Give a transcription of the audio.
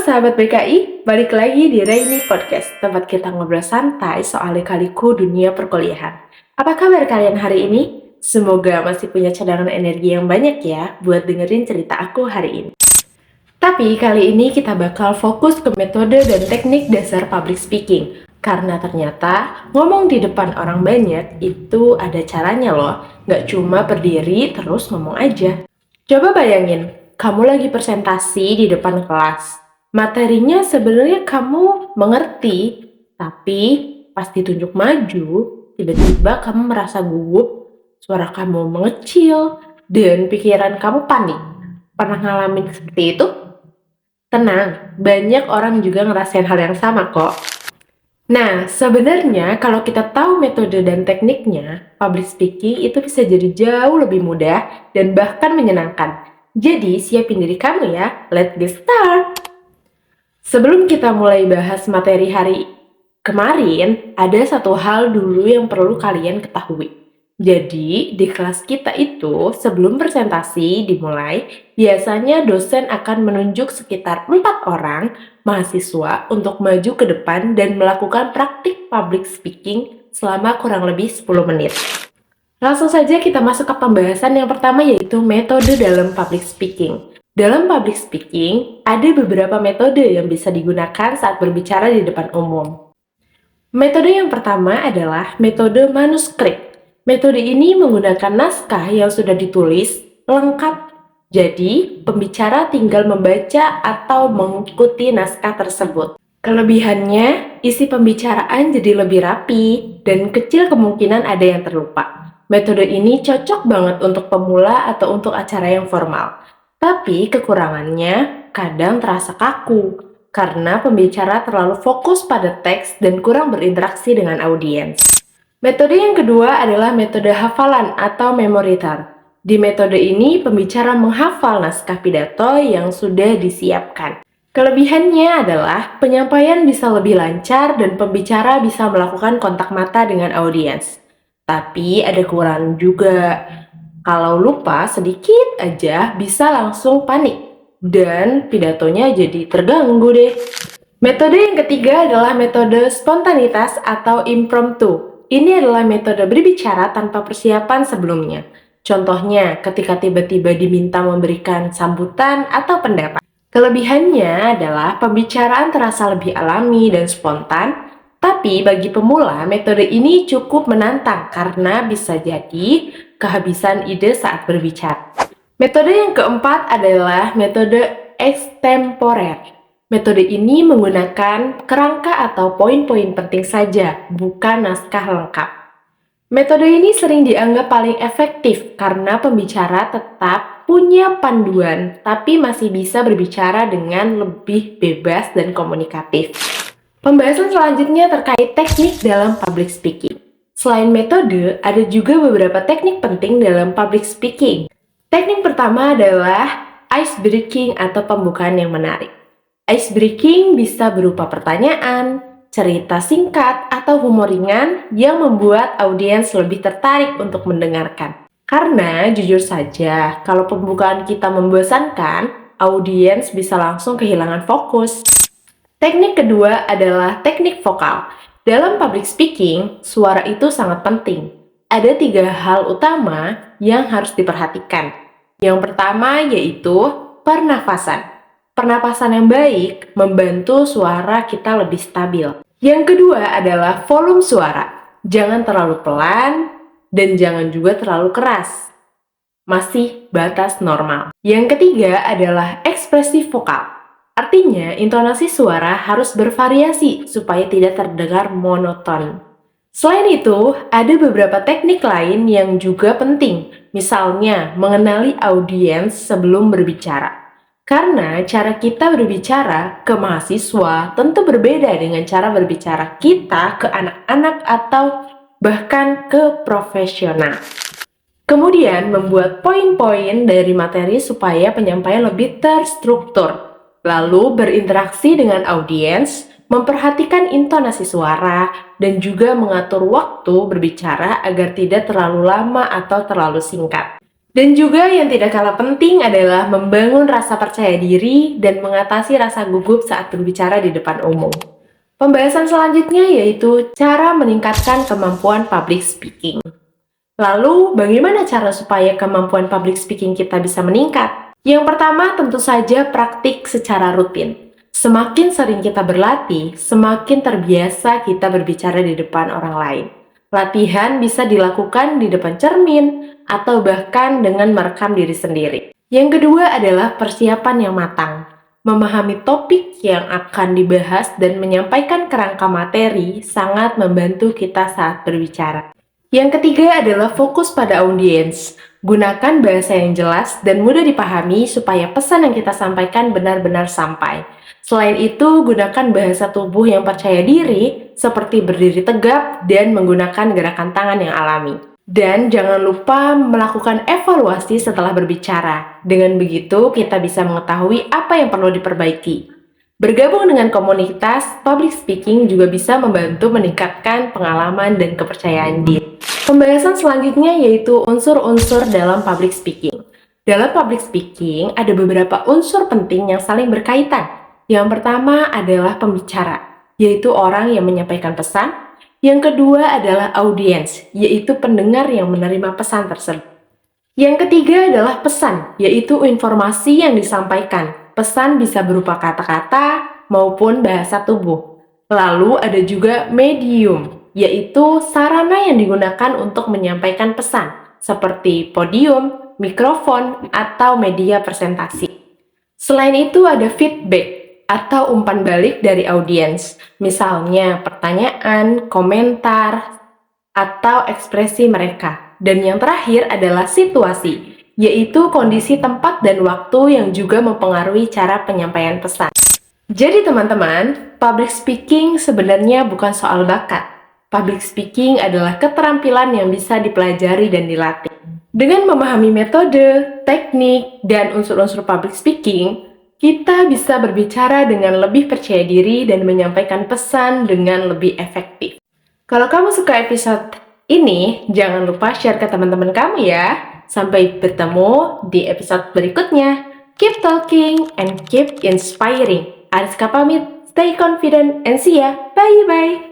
sahabat BKI, balik lagi di Rainy Podcast, tempat kita ngobrol santai soal lika-liku dunia perkuliahan. Apa kabar kalian hari ini? Semoga masih punya cadangan energi yang banyak ya buat dengerin cerita aku hari ini. Tapi kali ini kita bakal fokus ke metode dan teknik dasar public speaking. Karena ternyata ngomong di depan orang banyak itu ada caranya loh, nggak cuma berdiri terus ngomong aja. Coba bayangin, kamu lagi presentasi di depan kelas. Materinya sebenarnya kamu mengerti, tapi pas ditunjuk maju, tiba-tiba kamu merasa gugup, suara kamu mengecil, dan pikiran kamu panik. Pernah ngalamin seperti itu? Tenang, banyak orang juga ngerasain hal yang sama kok. Nah, sebenarnya kalau kita tahu metode dan tekniknya, public speaking itu bisa jadi jauh lebih mudah dan bahkan menyenangkan. Jadi, siapin diri kamu ya, let's get start! Sebelum kita mulai bahas materi hari kemarin, ada satu hal dulu yang perlu kalian ketahui. Jadi, di kelas kita itu, sebelum presentasi dimulai, biasanya dosen akan menunjuk sekitar 4 orang mahasiswa untuk maju ke depan dan melakukan praktik public speaking selama kurang lebih 10 menit. Langsung saja kita masuk ke pembahasan yang pertama, yaitu metode dalam public speaking. Dalam public speaking, ada beberapa metode yang bisa digunakan saat berbicara di depan umum. Metode yang pertama adalah metode manuskrip. Metode ini menggunakan naskah yang sudah ditulis lengkap. Jadi, pembicara tinggal membaca atau mengikuti naskah tersebut. Kelebihannya, isi pembicaraan jadi lebih rapi dan kecil kemungkinan ada yang terlupa. Metode ini cocok banget untuk pemula atau untuk acara yang formal. Tapi kekurangannya kadang terasa kaku karena pembicara terlalu fokus pada teks dan kurang berinteraksi dengan audiens. Metode yang kedua adalah metode hafalan atau memoritar. Di metode ini, pembicara menghafal naskah pidato yang sudah disiapkan. Kelebihannya adalah penyampaian bisa lebih lancar dan pembicara bisa melakukan kontak mata dengan audiens. Tapi ada kekurangan juga. Kalau lupa sedikit aja bisa langsung panik dan pidatonya jadi terganggu deh. Metode yang ketiga adalah metode spontanitas atau impromptu. Ini adalah metode berbicara tanpa persiapan sebelumnya. Contohnya, ketika tiba-tiba diminta memberikan sambutan atau pendapat. Kelebihannya adalah pembicaraan terasa lebih alami dan spontan, tapi bagi pemula, metode ini cukup menantang karena bisa jadi kehabisan ide saat berbicara. Metode yang keempat adalah metode extemporer. Metode ini menggunakan kerangka atau poin-poin penting saja, bukan naskah lengkap. Metode ini sering dianggap paling efektif karena pembicara tetap punya panduan, tapi masih bisa berbicara dengan lebih bebas dan komunikatif. Pembahasan selanjutnya terkait teknik dalam public speaking. Selain metode, ada juga beberapa teknik penting dalam public speaking. Teknik pertama adalah ice breaking atau pembukaan yang menarik. Ice breaking bisa berupa pertanyaan, cerita singkat, atau humor ringan yang membuat audiens lebih tertarik untuk mendengarkan. Karena jujur saja, kalau pembukaan kita membosankan, audiens bisa langsung kehilangan fokus. Teknik kedua adalah teknik vokal. Dalam public speaking, suara itu sangat penting. Ada 3 hal utama yang harus diperhatikan. Yang pertama yaitu pernafasan. Pernapasan yang baik membantu suara kita lebih stabil. Yang kedua adalah volume suara. Jangan terlalu pelan dan jangan juga terlalu keras. Masih batas normal. Yang ketiga adalah ekspresi vokal. Artinya, intonasi suara harus bervariasi supaya tidak terdengar monoton. Selain itu, ada beberapa teknik lain yang juga penting. Misalnya, mengenali audiens sebelum berbicara. Karena cara kita berbicara ke mahasiswa tentu berbeda dengan cara berbicara kita ke anak-anak atau bahkan ke profesional. Kemudian membuat poin-poin dari materi supaya penyampaian lebih terstruktur. Lalu berinteraksi dengan audiens, memperhatikan intonasi suara, dan juga mengatur waktu berbicara agar tidak terlalu lama atau terlalu singkat. Dan juga yang tidak kalah penting adalah membangun rasa percaya diri dan mengatasi rasa gugup saat berbicara di depan umum. Pembahasan selanjutnya yaitu cara meningkatkan kemampuan public speaking. Lalu, bagaimana cara supaya kemampuan public speaking kita bisa meningkat? Yang pertama, tentu saja praktik secara rutin. Semakin sering kita berlatih, semakin terbiasa kita berbicara di depan orang lain. Latihan bisa dilakukan di depan cermin atau bahkan dengan merekam diri sendiri. Yang kedua adalah persiapan yang matang. Memahami topik yang akan dibahas dan menyampaikan kerangka materi sangat membantu kita saat berbicara. Yang ketiga adalah fokus pada audiens. Gunakan bahasa yang jelas dan mudah dipahami supaya pesan yang kita sampaikan benar-benar sampai. Selain itu, gunakan bahasa tubuh yang percaya diri, seperti berdiri tegap dan menggunakan gerakan tangan yang alami. Dan jangan lupa melakukan evaluasi setelah berbicara. Dengan begitu, kita bisa mengetahui apa yang perlu diperbaiki. Bergabung dengan komunitas, public speaking juga bisa membantu meningkatkan pengalaman dan kepercayaan diri. Pembahasan selanjutnya yaitu unsur-unsur dalam public speaking. Dalam public speaking, ada beberapa unsur penting yang saling berkaitan. Yang pertama adalah pembicara, yaitu orang yang menyampaikan pesan. Yang kedua adalah audiens, yaitu pendengar yang menerima pesan tersebut. Yang ketiga adalah pesan, yaitu informasi yang disampaikan. Pesan bisa berupa kata-kata maupun bahasa tubuh. Lalu ada juga medium, yaitu sarana yang digunakan untuk menyampaikan pesan, seperti podium, mikrofon, atau media presentasi. Selain itu ada feedback atau umpan balik dari audiens, misalnya pertanyaan, komentar, atau ekspresi mereka. Dan yang terakhir adalah situasi, yaitu kondisi tempat dan waktu yang juga mempengaruhi cara penyampaian pesan. Jadi teman-teman, public speaking sebenarnya bukan soal bakat. Public speaking adalah keterampilan yang bisa dipelajari dan dilatih. Dengan memahami metode, teknik, dan unsur-unsur public speaking, kita bisa berbicara dengan lebih percaya diri dan menyampaikan pesan dengan lebih efektif. Kalau kamu suka episode ini, jangan lupa share ke teman-teman kamu ya. Sampai bertemu di episode berikutnya. Keep talking and keep inspiring. Ariska pamit, stay confident and see ya. Bye-bye.